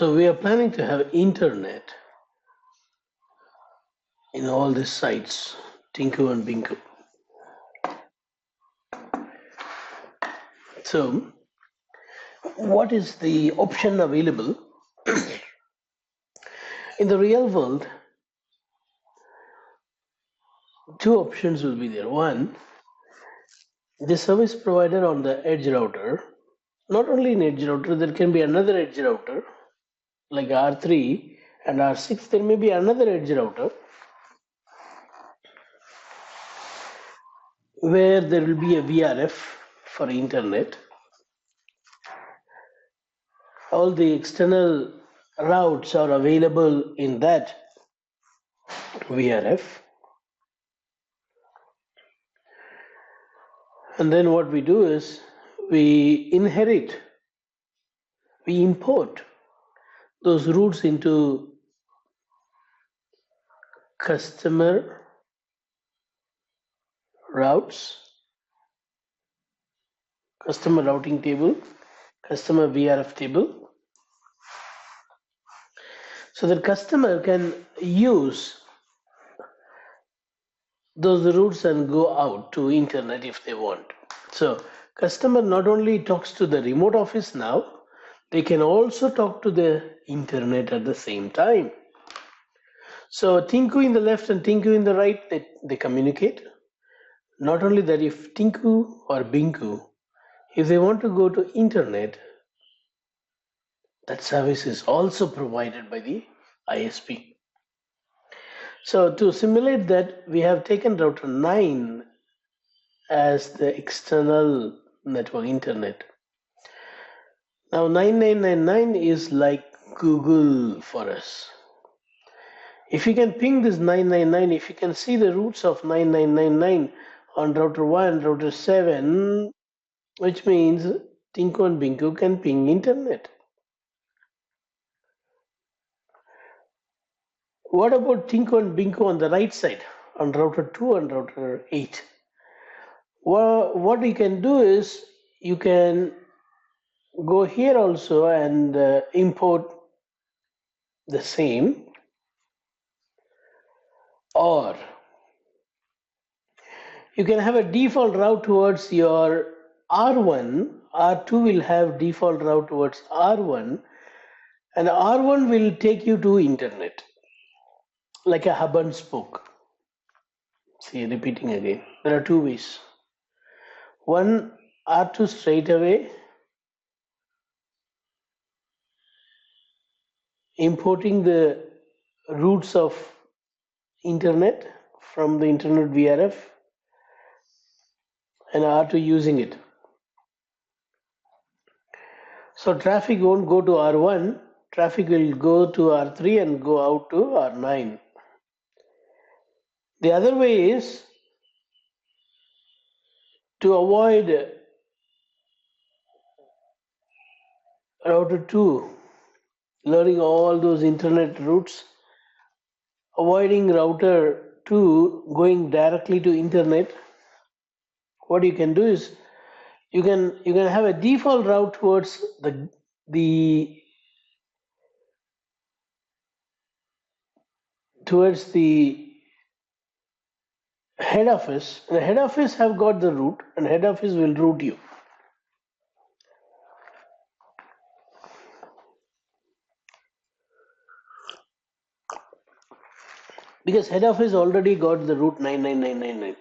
So we are planning to have internet in all these sites, Tinku and Binku. So what is the option available? In the real world, two options will be there. One, the service provider on the edge router. Not only in edge router, there can be another edge router like R3 and R6. There may be another edge router where there will be a VRF for internet. All the external routes are available in that VRF. And then what we do is we import those routes into customer routes, customer routing table, customer VRF table. So the customer can use those routes and go out to internet if they want. So customer not only talks to the remote office now, they can also talk to the internet at the same time. So Tinku in the left and Tinku in the right, they communicate. Not only that, if Tinku or Binku, if they want to go to internet, that service is also provided by the ISP. So to simulate that, we have taken router 9 as the external network internet. Now 9999 is like Google for us. If you can ping this 999, if you can see the roots of 9999 on router 1, router 7, which means Tinku and Binku can ping internet. What about Tinku and Binku on the right side, on router 2 and router 8? Well, what you can do is you can go here also and import the same, or you can have a default route towards your R1, R2 will have default route towards R1, and R1 will take you to internet, like a hub and spoke. See, repeating again, there are two ways. One, R2 straight away, importing the routes of internet from the internet VRF, and R2 using it. So traffic won't go to R1, traffic will go to R3 and go out to R9. The other way is to avoid router 2 learning all those internet routes, avoiding router 2 going directly to internet. What you can do is you can have a default route towards the head office. The head office have got the route, and head office will route you. Because head office already got the route 99999.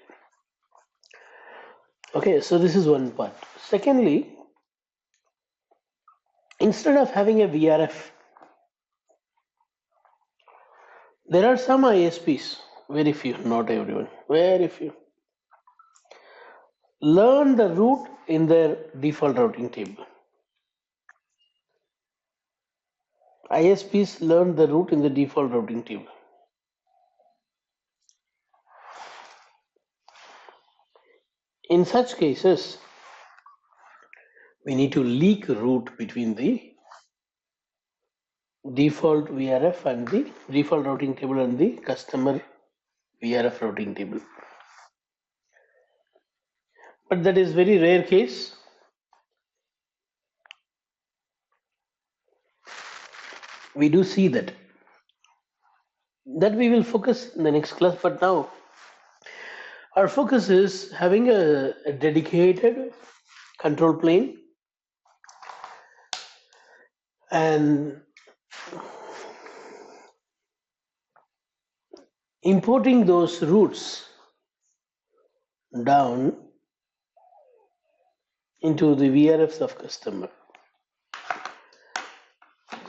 Okay, so this is one part. Secondly, instead of having a VRF, there are some ISPs, very few, not everyone, very few, learn the route in their default routing table. ISPs learn the route in the default routing table. In such cases, we need to leak route between the default VRF and the default routing table and the customer VRF routing table. But that is very rare case. We do see that. That we will focus in the next class, but now our focus is having a dedicated control plane and importing those routes down into the VRFs of customer.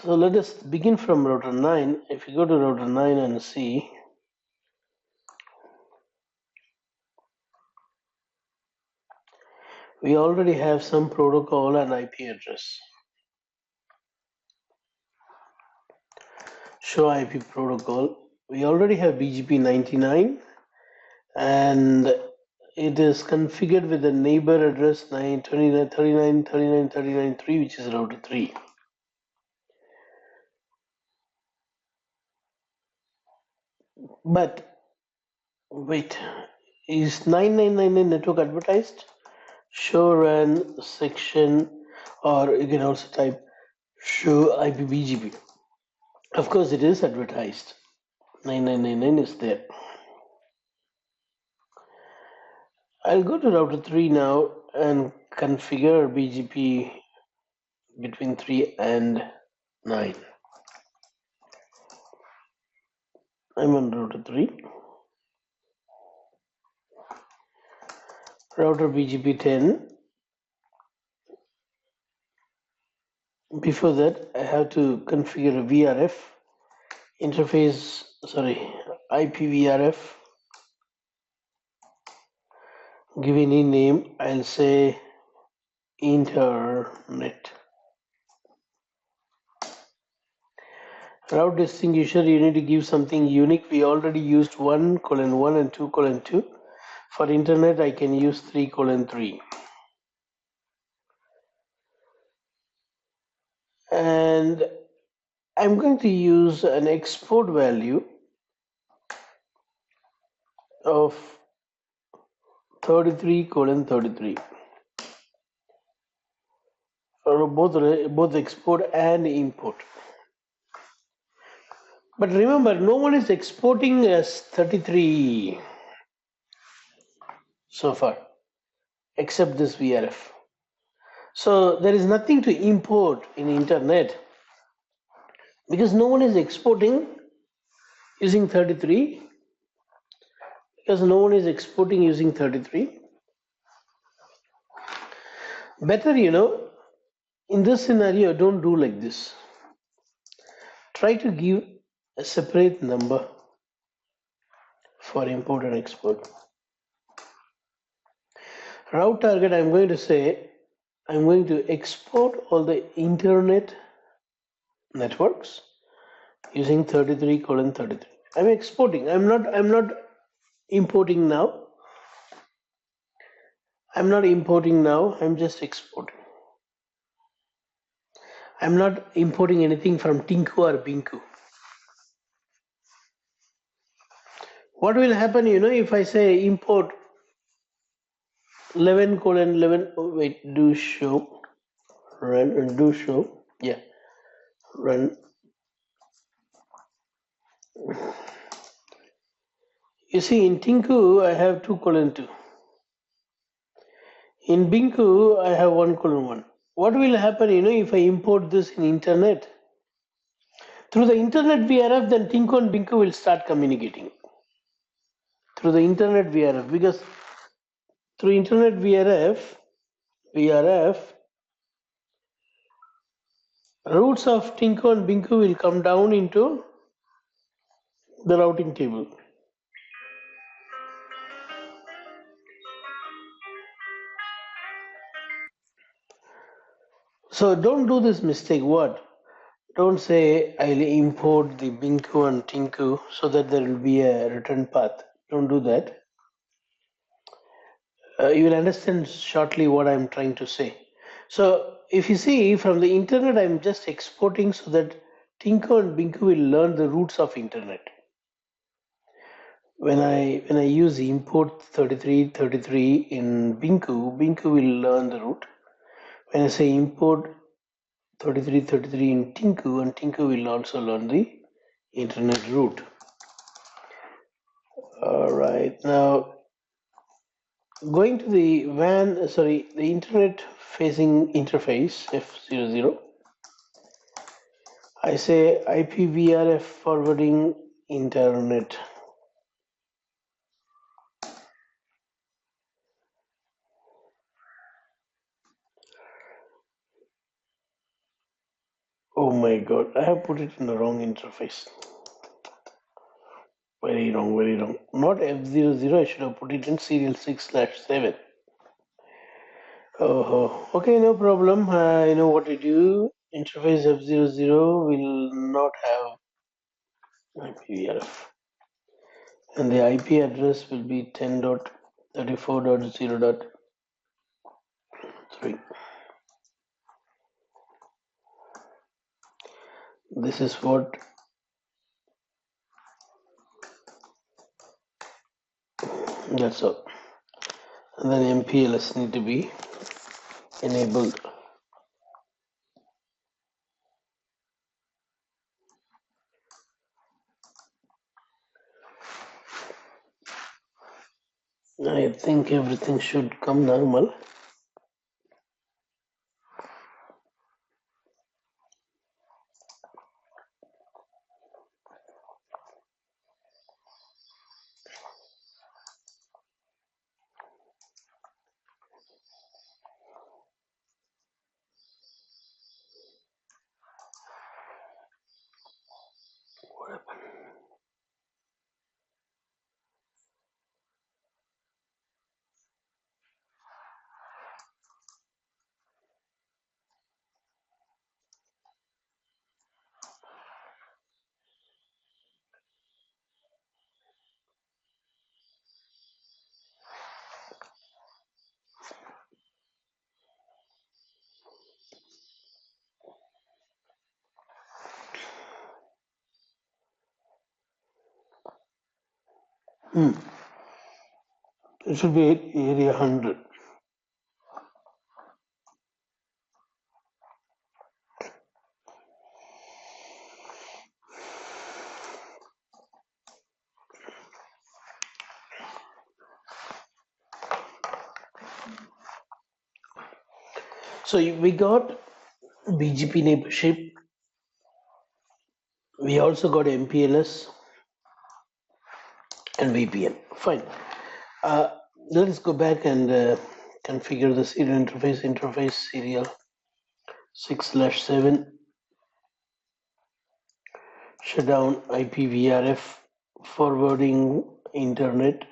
So let us begin from router 9. If you go to router 9 and see, we already have some protocol and IP address. Show IP protocol. We already have BGP 99 and it is configured with the neighbor address 929.39.39.39.3, which is router 3. But wait, is 9999 network advertised? Show RAN section, or you can also type show IPBGP. Of course, it is advertised. 9999 is there. I'll go to router 3 now and configure BGP between 3 and 9. I'm on router 3. Router BGP 10. Before that, I have to configure a VRF interface, IPVRF. Give any name, I'll say internet. Route distinguisher, you need to give something unique. We already used 1:1 and 2:2. For internet, I can use 3:3. And I'm going to use an export value of 33:33 for both export and import. But remember, no one is exporting as 33 so far, except this VRF. So there is nothing to import in internet because no one is exporting using 33. Because no one is exporting using 33. Better, in this scenario, don't do like this. Try to give a separate number for import and export. Route target, I'm going to say, I'm going to export all the internet networks using 33:33. I'm exporting. I'm not importing now. I'm just exporting. I'm not importing anything from Tinku or Binku. What will happen, if I say import 11:11, do show, run. You see, in Tinku, I have 2:2. In Binku, I have 1:1. What will happen, if I import this in internet? Through the internet VRF, then Tinku and Binku will start communicating. Through the internet VRF, because through internet VRF, routes of Tinku and Binku will come down into the routing table. So don't do this mistake. What? Don't say I'll import the Binku and Tinku so that there will be a return path. Don't do that. You will understand shortly what I'm trying to say. So if you see from the internet, I'm just exporting so that Tinku and Binku will learn the roots of internet. When I use import 33:33 in Binku will learn the root. When I say import 3333 in Tinku, and Tinku will also learn the internet route. All right, now going to the the internet facing interface F00. I say IPVRF forwarding internet. Oh my god, I have put it in the wrong interface. Very wrong, very wrong. Not F00, I should have put it in serial 6/7. Oh, okay, no problem. I know what to do. Interface F00 will not have IPVRF. And the IP address will be 10.34.0.3. This is what that's all. And then MPLS need to be enabled. I think everything should come normal. What happened? It should be area 100. So we got BGP neighborship. We also got MPLS and VPN. Fine. Let us go back and configure the serial interface serial 6/7. Shut down IPVRF forwarding internet.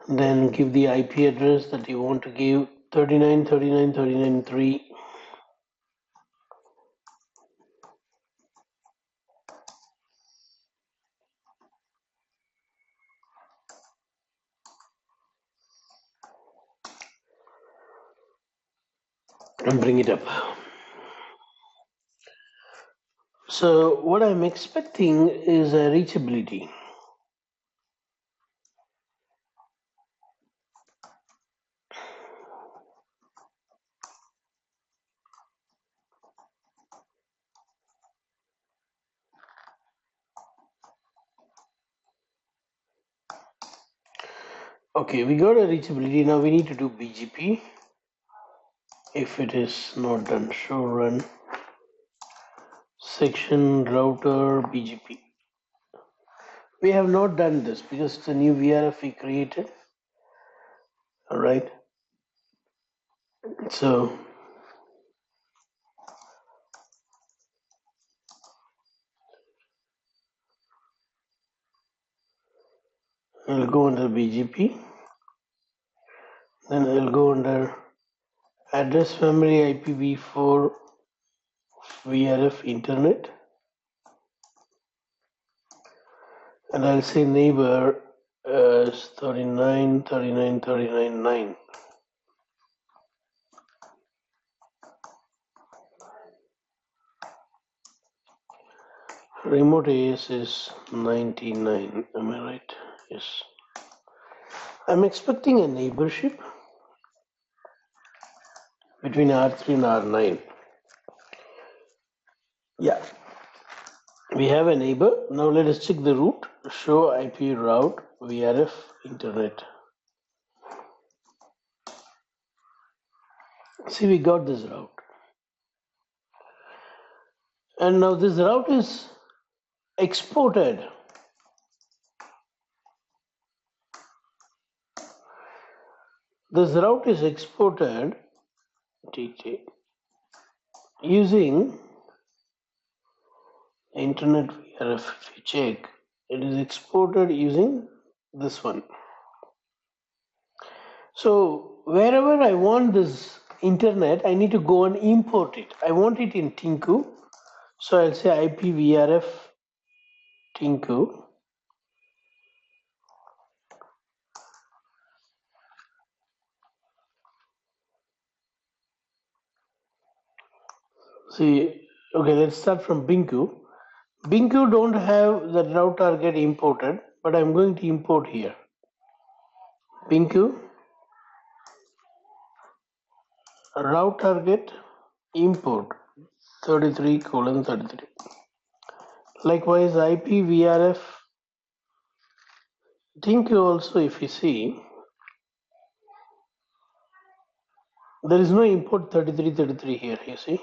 Then give the IP address that you want to give 39.39.39.3. And bring it up. So what I'm expecting is a reachability. Okay, we got a reachability. Now we need to do BGP. If it is not done, show run section router BGP. We have not done this because it's a new VRF we created. All right. So I'll go under BGP. Then I'll go under address family IPv4 VRF internet. And I'll say neighbor as 39.39.39.9. Remote AS is 99. Am I right? Yes. I'm expecting a neighborship. between R3 and R9. Yeah, we have a neighbor. Now let us check the route. Show IP route VRF internet. See, we got this route. And now this route is exported. This route is exported using internet VRF. If you check, it is exported using this one. So wherever I want this internet, I need to go and import it. I want it in Tinku. So I'll say IPVRF Tinku. See, okay, let's start from Binku. Binku don't have the route target imported, but I'm going to import here. Binku, route target, import 33:33. Likewise, IPVRF Tinku also, if you see, there is no import 33:33 here, you see.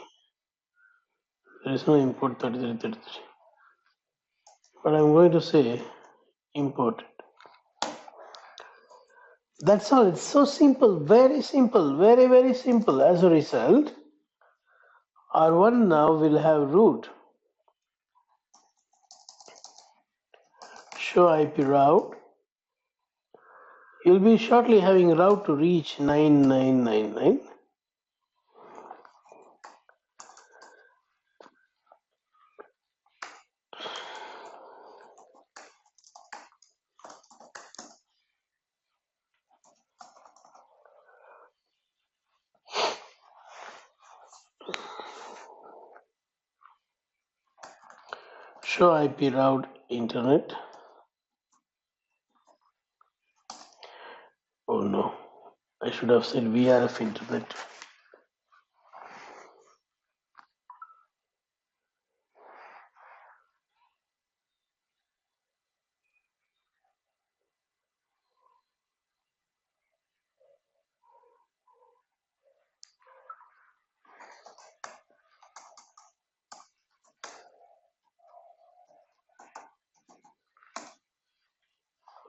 There is no import 33:33. But I'm going to say import it. That's all. It's so simple, very simple, very, very simple. As a result, R1 now will have route. Show IP route. You'll be shortly having route to reach 9999. Show IP route internet. Oh no, I should have said VRF internet.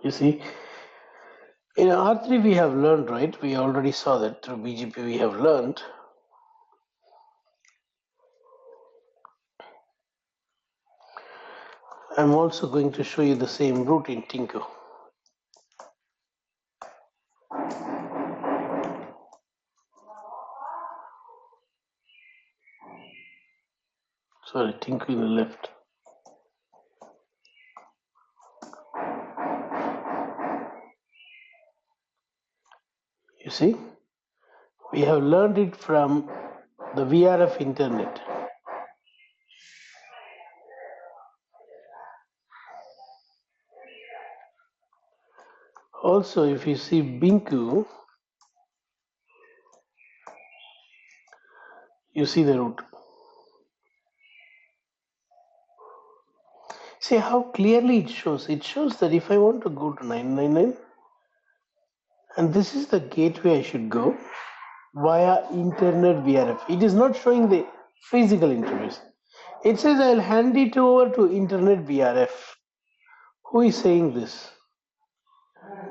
You see, in R3 we have learned, right? We already saw that through BGP we have learned. I'm also going to show you the same route in Tinku. Sorry, Tinku in the left. You see, we have learned it from the VRF internet. Also, if you see Binku, you see the route. See how clearly it shows. It shows that if I want to go to 999, and this is the gateway I should go via internet VRF. It is not showing the physical interface. It says I'll hand it over to internet VRF. Who is saying this?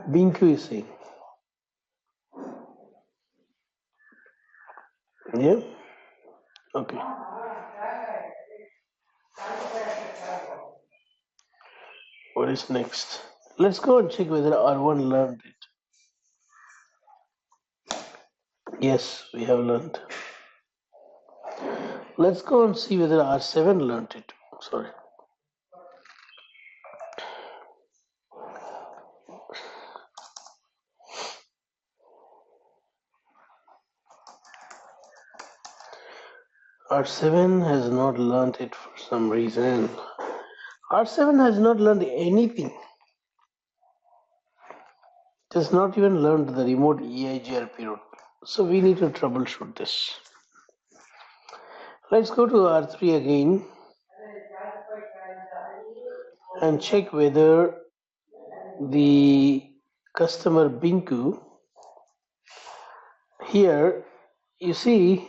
Binku is saying. Yeah? Okay. What is next? Let's go and check whether R1 learned it. Yes, we have learned. Let's go and see whether R7 learned it. Sorry. R7 has not learned it for some reason. R7 has not learned anything. It has not even learned the remote EIGRP route. So we need to troubleshoot this. Let's go to R3 again and check whether the customer Binku, here you see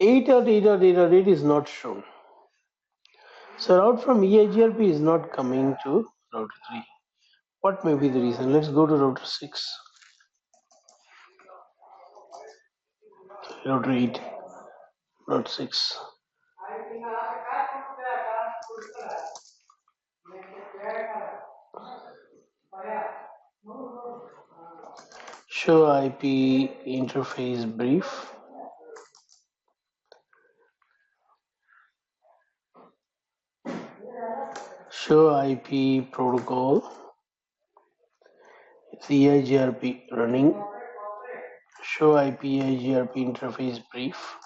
8.8.8.8 is not shown. So route from EIGRP is not coming to router 3. What may be the reason? Let's go to router 6. Router 8, not 6. Show IP interface brief. Show IP protocol. It's EIGRP running. Show IP EIGRP interface brief.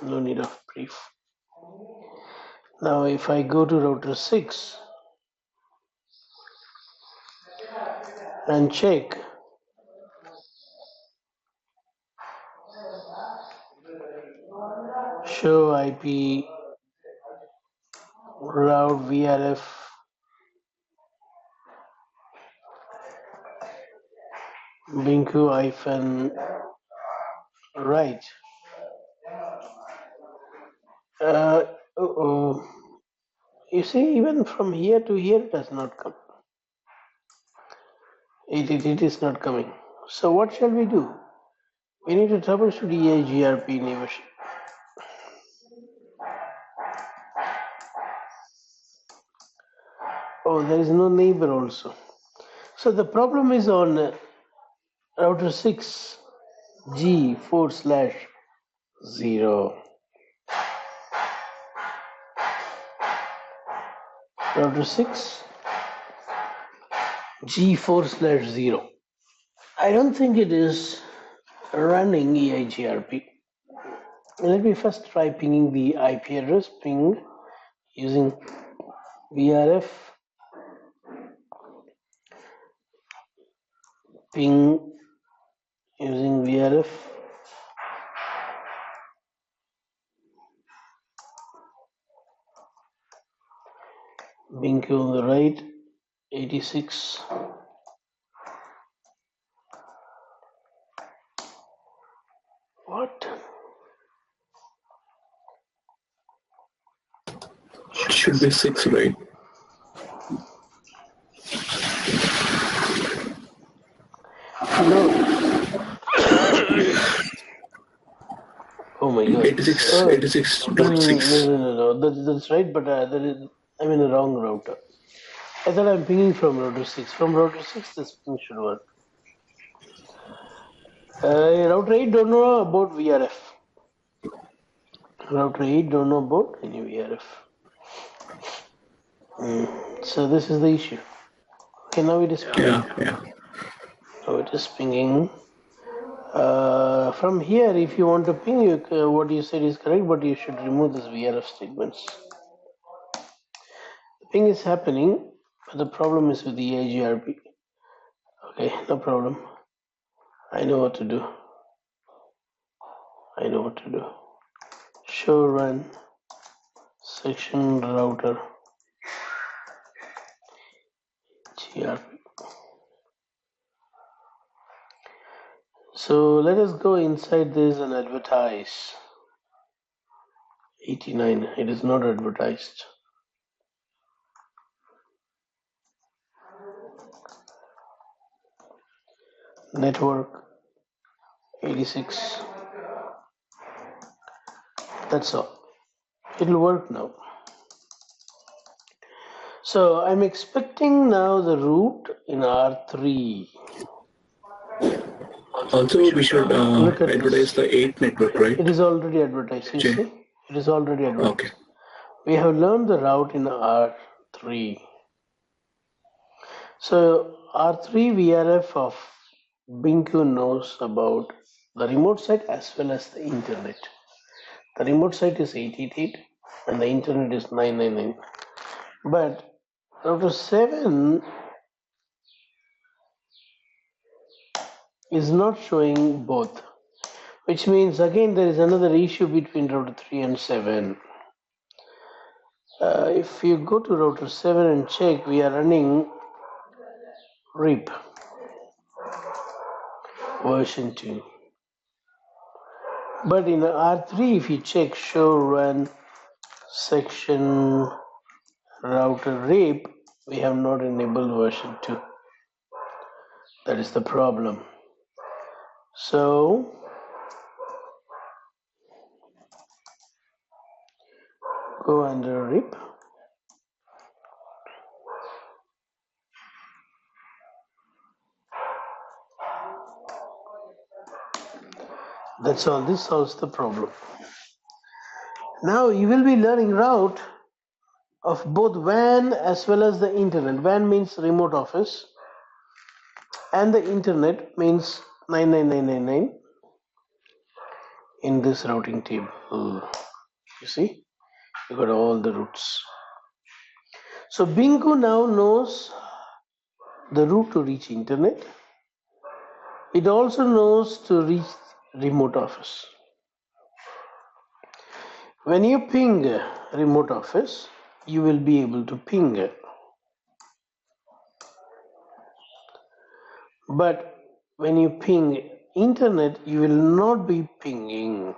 No need of brief. Now if I go to router 6 and check, show IP route VRF Binku hyphen right. Oh, you see, even from here to here it does not come. It is not coming. So what shall we do? We need to troubleshoot EIGRP inhibition. Oh, there is no neighbor also. So the problem is on router 6 G4/0. Router 6 G4/0. I don't think it is running EIGRP. Let me first try pinging the IP address, ping using VRF, ping using VRF, Binku on the right, 86. What? It should be 6, right? No. Oh my god. 86.6. No. That's right, but I'm in the wrong router. I thought I'm pinging from router 6. From router 6, this ping should work. Router 8 don't know about VRF. Router 8 don't know about any VRF. So this is the issue. Okay, now it is pinging. Yeah. Now it is pinging. From here, if you want to ping, what you said is correct, but you should remove this VRF statements. The ping is happening, but the problem is with the EIGRP. Okay, no problem. I know what to do. Show run section router GRP. So let us go inside this and advertise. 89. It is not advertised. Network 86. That's all. It'll work now. So I'm expecting now the root in R3. Also, we should advertise the 8 network, right? It is already advertised. You see? It is already advertised. Okay. We have learned the route in R3. So R3 VRF of Binku knows about the remote site as well as the internet. The remote site is 888 and the internet is 999. But router 7 is not showing both, which means again there is another issue between router 3 and 7. If you go to router 7 and check, we are running RIP version 2. But in R3, if you check show run section router RIP, we have not enabled version 2. That is the problem. So go under RIP. That's all. This solves the problem. Now you will be learning route of both WAN as well as the internet. WAN means remote office, and the internet means 99999 in this routing table. You see, you got all the routes. So Binku now knows the route to reach internet. It also knows to reach remote office. When you ping remote office, you will be able to ping it. But when you ping internet, you will not be pinging.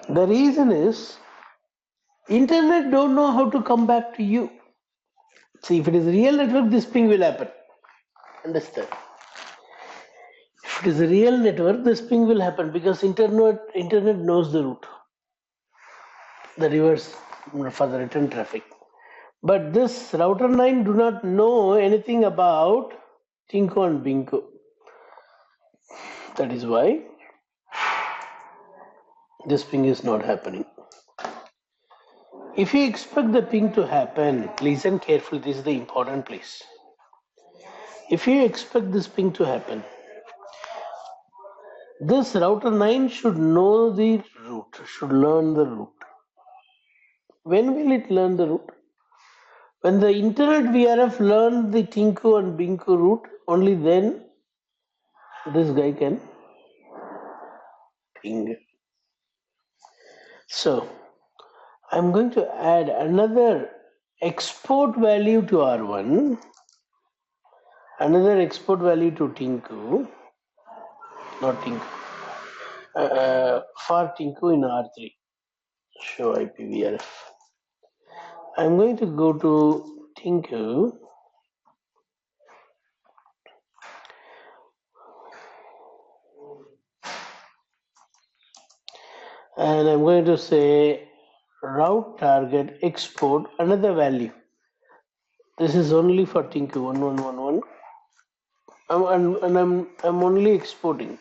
The reason is internet don't know how to come back to you. See, if it is a real network, this ping will happen. Understand? If it is a real network, this ping will happen because internet knows the route, the reverse for the return traffic. But this router 9 do not know anything about Tinku and Binku. That is why this ping is not happening. If you expect the ping to happen, listen carefully, this is the important place. If you expect this ping to happen, this router 9 should know the route, should learn the route. When will it learn the route? When the internet VRF learns the Tinku and Binku route, only then this guy can ping. So, I'm going to add another export value to R1, another export value to Tinku, not Tinku, for Tinku in R3, show IPVRF. I'm going to go to Tinku and I'm going to say route target export another value. This is only for Tinku 1111. I'm only exporting.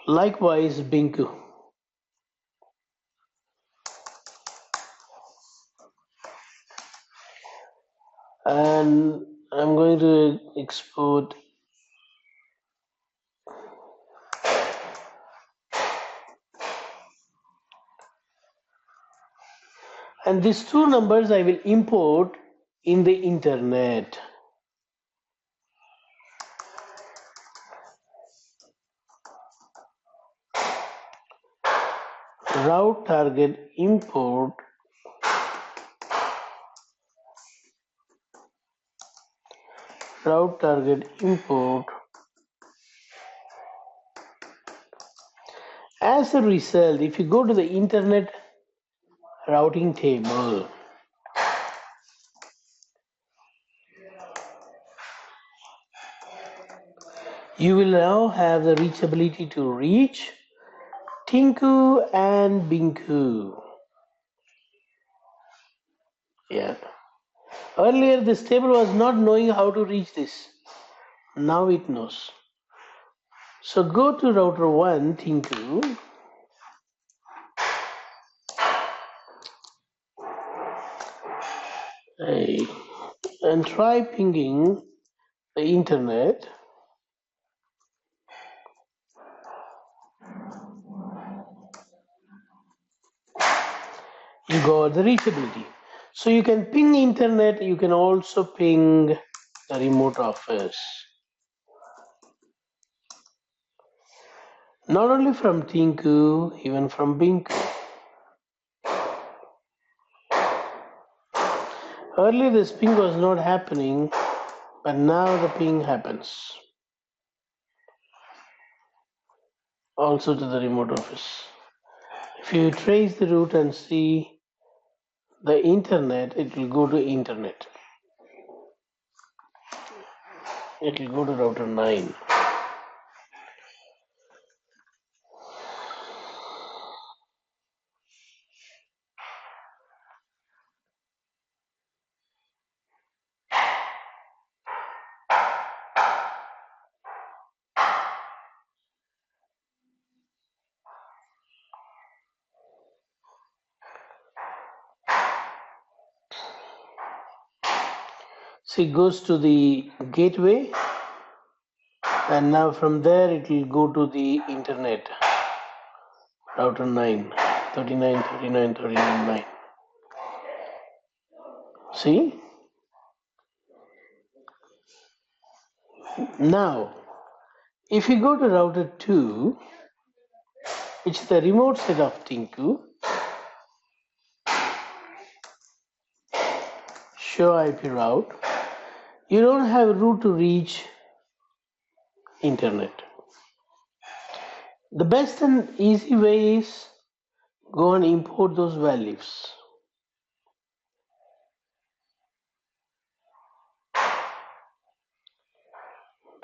Likewise, Binku. And I'm going to export and these two numbers I will import in the internet. Route target import route target import. As a result, if you go to the internet routing table, you will now have the reachability to reach Tinku and Binku. Yeah. Earlier this table was not knowing how to reach this. Now it knows. So go to router 1, Tinku. And try pinging the internet. You got the reachability. So you can ping internet, you can also ping the remote office. Not only from Tinku, even from Binku. Earlier this ping was not happening, but now the ping happens. Also to the remote office. If you trace the route and see the internet, it will go to internet. It will go to router 9. So it goes to the gateway, and now from there it will go to the internet. Router 9, 39, 39, 39, 9. See? Now, if you go to router 2, which is the remote side of Tinku, show IP route, you don't have a route to reach internet. The best and easy way is go and import those values.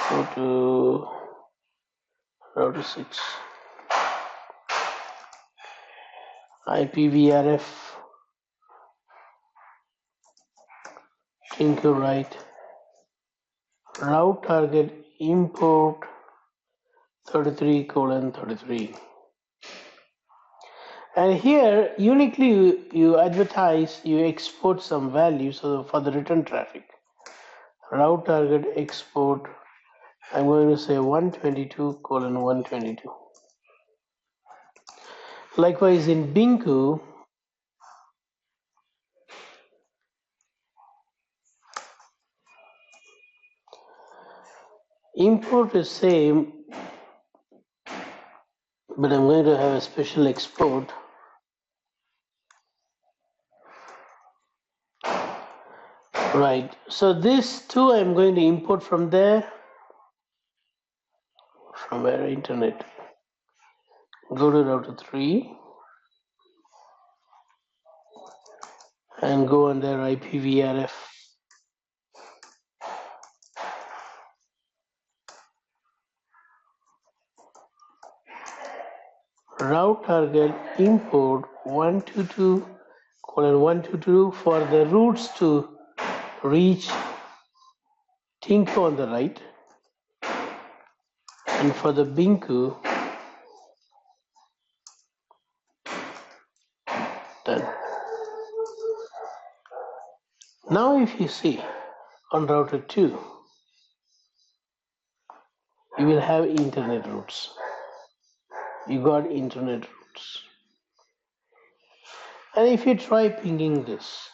Go to router 6, IPVRF, Tinku right, route target import 33:33. And here uniquely you advertise, you export some values for the return traffic. Route target export, I'm going to say 122:122. Likewise in Binku, import is same, but I'm going to have a special export. Right, so this too I'm going to import from there, from our internet. Go to router 3 and go under IPVRF. Route target import 122:122 for the routes to reach Tinku on the right, and for the Binku, done. Now if you see on router 2, you will have internet routes. You got internet routes. And if you try pinging this,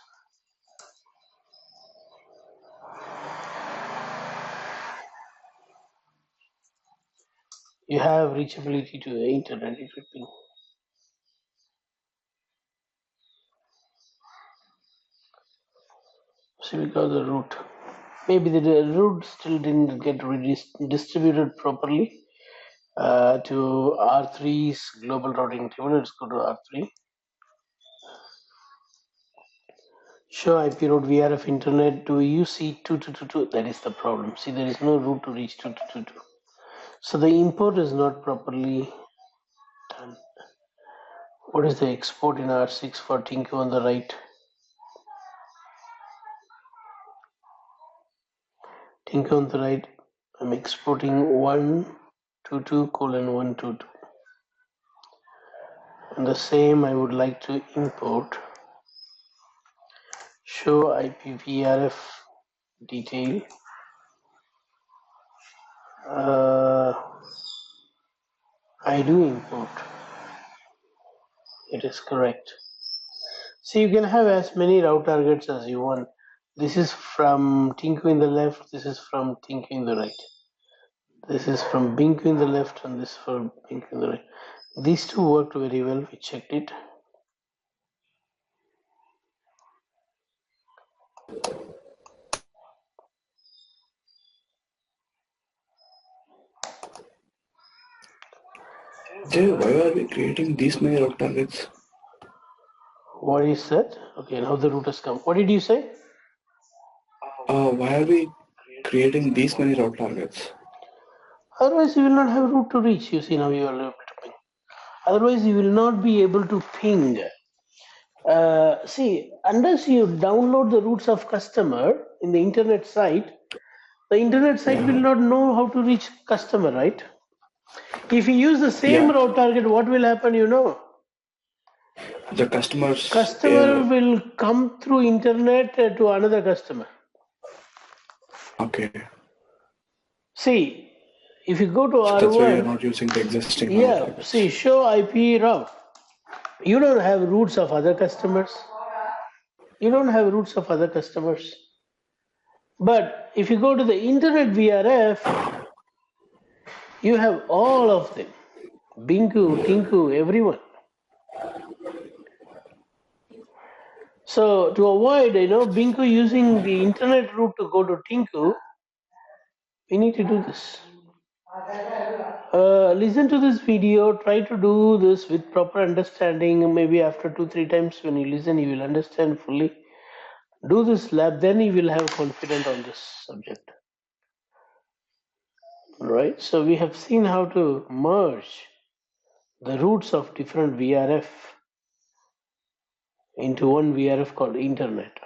you have reachability to the internet if you ping. See, we got the route. Maybe the route still didn't get distributed properly to R3's global routing table. Let's go to R3. Show IP route VRF internet to UC 2222. That is the problem. See, there is no route to reach 2222. So the import is not properly done. What is the export in R6 for Tinku on the right? Tinku on the right, I'm exporting 122:122. And the same I would like to import. Show IPVRF detail. I do import. It is correct. So you can have as many route targets as you want. This is from Tinku in the left, this is from Tinku in the right. This is from Binku in the left and this for Binku in the right. These two worked very well, we checked it. Jay, why are we creating these many route targets? What is that? Okay, now the route has come. What did you say? Why are we creating these many route targets? Otherwise, you will not have route to reach. You see, now you are able to ping. Otherwise, you will not be able to ping. See, unless you download the routes of customer in the internet site, the internet site Yeah. will not know how to reach customer, right? If you use the same Yeah. route target, what will happen, you know? The customers. Customer will come through internet to another customer. Okay. See, if you go to So that's why we are R1, not using the existing route yeah, targets. see, show IP route. You don't have routes of other customers. You don't have routes of other customers. But if you go to the internet VRF, you have all of them. Binku, Tinku, everyone. So to avoid, Binku using the internet route to go to Tinku, we need to do this. Listen to this video, try to do this with proper understanding. Maybe after 2-3 times when you listen, you will understand fully. Do this lab, then you will have confidence on this subject. Right? So we have seen how to merge the roots of different VRF into one VRF called internet.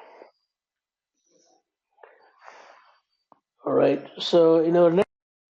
All right. So in our